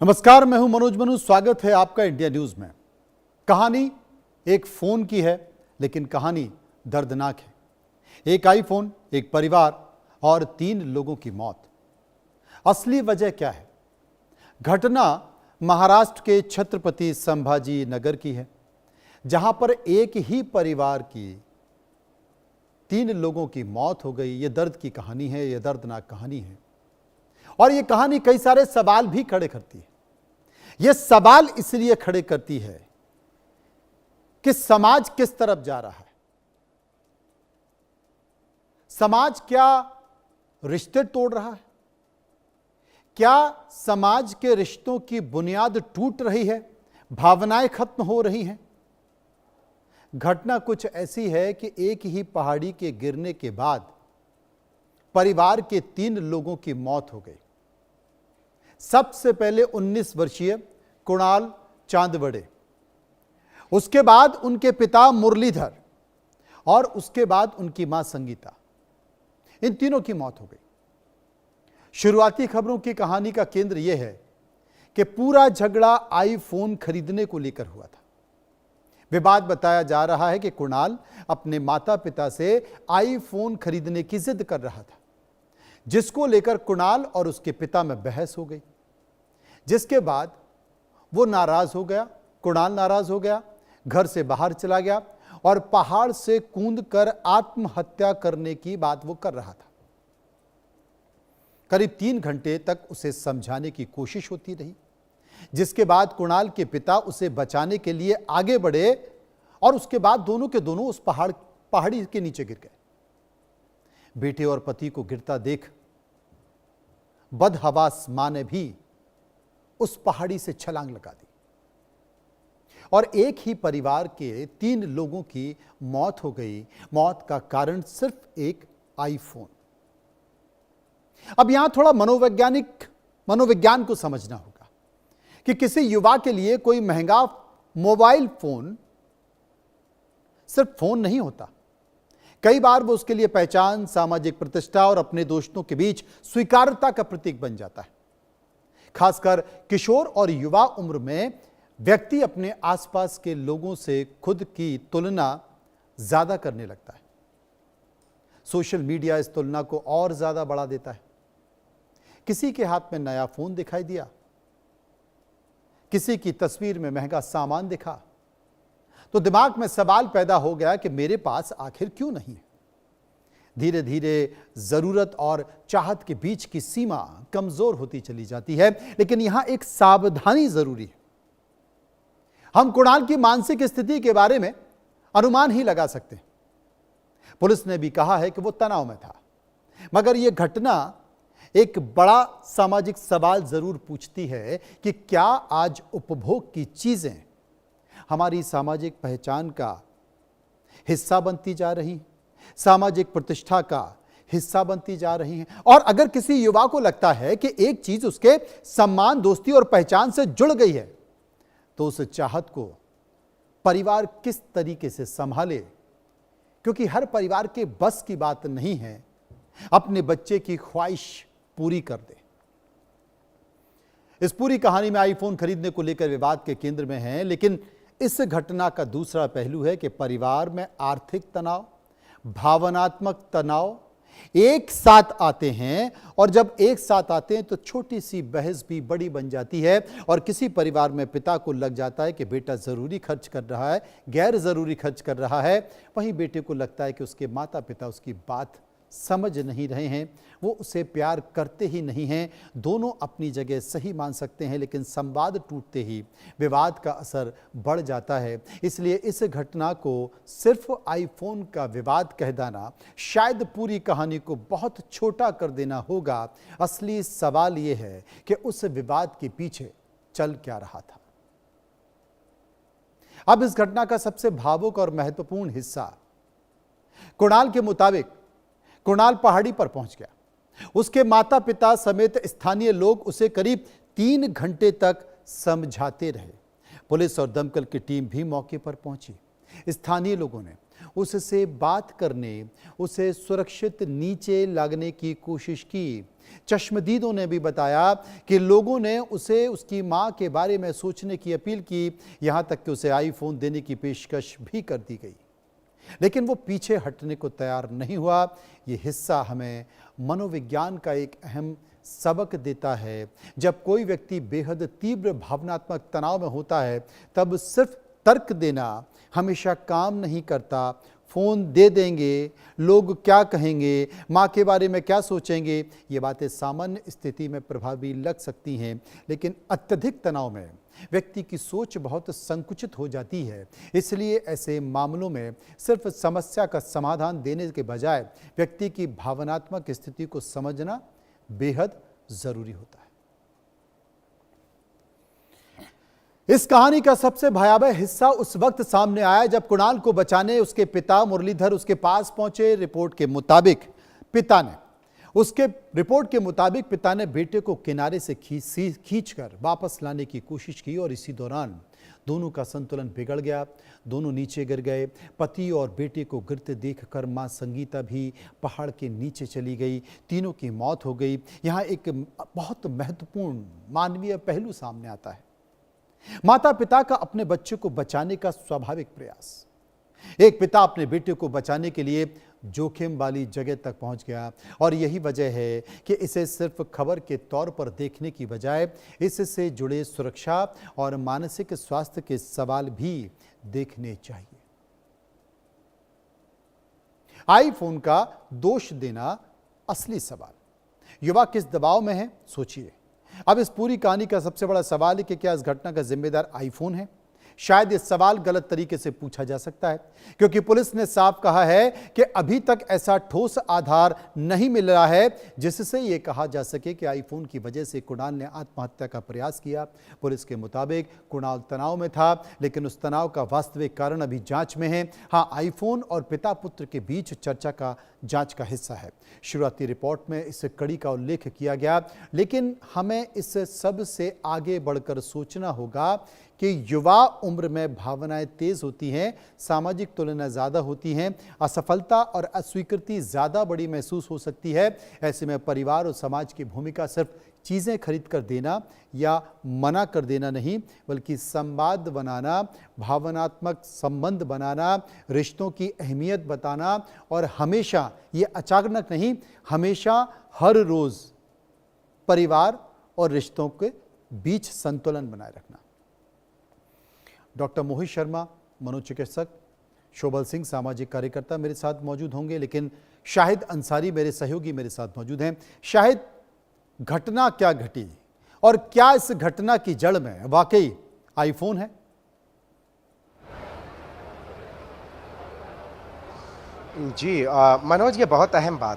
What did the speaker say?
नमस्कार, मैं हूं मनोज मनु। स्वागत है आपका इंडिया न्यूज में। कहानी एक फोन की है, लेकिन कहानी दर्दनाक है। एक आईफोन, एक परिवार और 3 लोगों की मौत। असली वजह क्या है? घटना महाराष्ट्र के छत्रपति संभाजी नगर की है, जहां पर एक ही परिवार की 3 लोगों की मौत हो गई। यह दर्द की कहानी है, यह दर्दनाक कहानी है और यह कहानी कई सारे सवाल भी खड़े करती है। यह सवाल इसलिए खड़े करती है कि समाज किस तरफ जा रहा है। समाज क्या रिश्ते तोड़ रहा है? क्या समाज के रिश्तों की बुनियाद टूट रही है? भावनाएं खत्म हो रही हैं? घटना कुछ ऐसी है कि एक ही पहाड़ी के गिरने के बाद परिवार के 3 लोगों की मौत हो गई। सबसे पहले 19 वर्षीय कुणाल चांदवड़े, उसके बाद उनके पिता मुरलीधर और उसके बाद उनकी मां संगीता। इन तीनों की मौत हो गई। शुरुआती खबरों की कहानी का केंद्र यह है कि पूरा झगड़ा आईफोन खरीदने को लेकर हुआ था। विवाद बताया जा रहा है कि कुणाल अपने माता पिता से आईफोन खरीदने की जिद कर रहा था, जिसको लेकर कुणाल और उसके पिता में बहस हो गई, जिसके बाद वो नाराज हो गया। कुणाल नाराज हो गया, घर से बाहर चला गया और पहाड़ से कूदकर आत्महत्या करने की बात वो कर रहा था। करीब 3 घंटे तक उसे समझाने की कोशिश होती रही, जिसके बाद कुणाल के पिता उसे बचाने के लिए आगे बढ़े और उसके बाद दोनों के दोनों उस पहाड़ी के नीचे गिर गए। बेटे और पति को गिरता देख बदहवास मां ने भी उस पहाड़ी से छलांग लगा दी और एक ही परिवार के 3 लोगों की मौत हो गई। मौत का कारण सिर्फ एक आईफोन। अब यहां थोड़ा मनोविज्ञान को समझना होगा कि किसी युवा के लिए कोई महंगा मोबाइल फोन सिर्फ फोन नहीं होता। कई बार वो उसके लिए पहचान, सामाजिक प्रतिष्ठा और अपने दोस्तों के बीच स्वीकार्यता का प्रतीक बन जाता है। खासकर किशोर और युवा उम्र में व्यक्ति अपने आसपास के लोगों से खुद की तुलना ज्यादा करने लगता है। सोशल मीडिया इस तुलना को और ज्यादा बढ़ा देता है। किसी के हाथ में नया फोन दिखाई दिया, किसी की तस्वीर में महंगा सामान दिखा, तो दिमाग में सवाल पैदा हो गया कि मेरे पास आखिर क्यों नहीं है। धीरे धीरे जरूरत और चाहत के बीच की सीमा कमजोर होती चली जाती है। लेकिन यहां एक सावधानी जरूरी है। हम कुणाल की मानसिक स्थिति के बारे में अनुमान ही लगा सकते हैं। पुलिस ने भी कहा है कि वो तनाव में था, मगर यह घटना एक बड़ा सामाजिक सवाल जरूर पूछती है कि क्या आज उपभोग की चीजें हमारी सामाजिक पहचान का हिस्सा बनती जा रही हैं, सामाजिक प्रतिष्ठा का हिस्सा बनती जा रही हैं। और अगर किसी युवा को लगता है कि एक चीज उसके सम्मान, दोस्ती और पहचान से जुड़ गई है, तो उस चाहत को परिवार किस तरीके से संभाले, क्योंकि हर परिवार के बस की बात नहीं है अपने बच्चे की ख्वाहिश पूरी कर दे। इस पूरी कहानी में आईफोन खरीदने को लेकर विवाद के केंद्र में है, लेकिन इस घटना का दूसरा पहलू है कि परिवार में आर्थिक तनाव, भावनात्मक तनाव एक साथ आते हैं और जब एक साथ आते हैं तो छोटी सी बहस भी बड़ी बन जाती है। और किसी परिवार में पिता को लग जाता है कि बेटा जरूरी खर्च कर रहा है, गैर जरूरी खर्च कर रहा है, वहीं बेटे को लगता है कि उसके माता पिता उसकी बात समझ नहीं रहे हैं, वो उसे प्यार करते ही नहीं हैं। दोनों अपनी जगह सही मान सकते हैं, लेकिन संवाद टूटते ही विवाद का असर बढ़ जाता है। इसलिए इस घटना को सिर्फ आईफोन का विवाद कह देना शायद पूरी कहानी को बहुत छोटा कर देना होगा। असली सवाल यह है कि उस विवाद के पीछे चल क्या रहा था। अब इस घटना का सबसे भावुक और महत्वपूर्ण हिस्सा, कुणाल के मुताबिक कुणाल पहाड़ी पर पहुंच गया। उसके माता पिता समेत स्थानीय लोग उसे करीब 3 घंटे तक समझाते रहे। पुलिस और दमकल की टीम भी मौके पर पहुंची। स्थानीय लोगों ने उससे बात करने, उसे सुरक्षित नीचे लगने की कोशिश की। चश्मदीदों ने भी बताया कि लोगों ने उसे उसकी मां के बारे में सोचने की अपील की, यहां तक कि उसे आईफोन देने की पेशकश भी कर दी गई, लेकिन वो पीछे हटने को तैयार नहीं हुआ। ये हिस्सा हमें मनोविज्ञान का एक अहम सबक देता है। जब कोई व्यक्ति बेहद तीव्र भावनात्मक तनाव में होता है, तब सिर्फ तर्क देना हमेशा काम नहीं करता। फोन दे देंगे, लोग क्या कहेंगे, माँ के बारे में क्या सोचेंगे, ये बातें सामान्य स्थिति में प्रभावी लग सकती हैं, लेकिन अत्यधिक तनाव में व्यक्ति की सोच बहुत संकुचित हो जाती है। इसलिए ऐसे मामलों में सिर्फ समस्या का समाधान देने के बजाय व्यक्ति की भावनात्मक स्थिति को समझना बेहद जरूरी होता है। इस कहानी का सबसे भयावह हिस्सा उस वक्त सामने आया जब कुणाल को बचाने उसके पिता मुरलीधर उसके पास पहुंचे। रिपोर्ट के मुताबिक पिता ने बेटे को किनारे से खींचकर वापस लाने की कोशिश की और इसी दौरान दोनों का संतुलन बिगड़ गया। दोनों नीचे गिर गए। पति और बेटे को गिरते देखकर मां संगीता भी पहाड़ के नीचे चली गई। तीनों की मौत हो गई। यहां एक बहुत महत्वपूर्ण मानवीय पहलू सामने आता है। माता पिता का अपने बच्चे को बचाने का स्वाभाविक प्रयास। एक पिता अपने बेटे को बचाने के लिए जोखिम वाली जगह तक पहुंच गया और यही वजह है कि इसे सिर्फ खबर के तौर पर देखने की बजाय इससे जुड़े सुरक्षा और मानसिक स्वास्थ्य के सवाल भी देखने चाहिए। आईफोन का दोष देना असली सवाल। युवा किस दबाव में है, सोचिए। अब इस पूरी कहानी का सबसे बड़ा सवाल है कि क्या इस घटना का जिम्मेदार आईफोन है? शायद यह सवाल गलत तरीके से पूछा जा सकता है, क्योंकि पुलिस ने साफ कहा है कि अभी तक ऐसा ठोस आधार नहीं मिल रहा है जिससे यह कहा जा सके कि आईफोन की वजह से कुणाल ने आत्महत्या का प्रयास किया। पुलिस के मुताबिक कुणाल तनाव में था, लेकिन उस तनाव का वास्तविक कारण अभी जांच में है। हां, आईफोन और पिता पुत्र के बीच चर्चा का जांच का हिस्सा है। शुरुआती रिपोर्ट में इस कड़ी का उल्लेख किया गया, लेकिन हमें इस सब से आगे बढ़कर सोचना होगा कि युवा उम्र में भावनाएं तेज होती हैं, सामाजिक तुलना ज्यादा होती हैं, असफलता और अस्वीकृति ज्यादा बड़ी महसूस हो सकती है। ऐसे में परिवार और समाज की भूमिका सिर्फ चीजें खरीद कर देना या मना कर देना नहीं, बल्कि संवाद बनाना, भावनात्मक संबंध बनाना, रिश्तों की अहमियत बताना और हमेशा, ये अचानक नहीं, हमेशा हर रोज परिवार और रिश्तों के बीच संतुलन बनाए रखना। डॉक्टर मोहित शर्मा, मनोचिकित्सक, शोभल सिंह, सामाजिक कार्यकर्ता मेरे साथ मौजूद होंगे, लेकिन शाहिद अंसारी मेरे सहयोगी मेरे साथ मौजूद हैं। शाहिद, घटना क्या घटी और क्या इस घटना की जड़ में वाकई आईफोन है? जी मनोज, ये बहुत अहम बात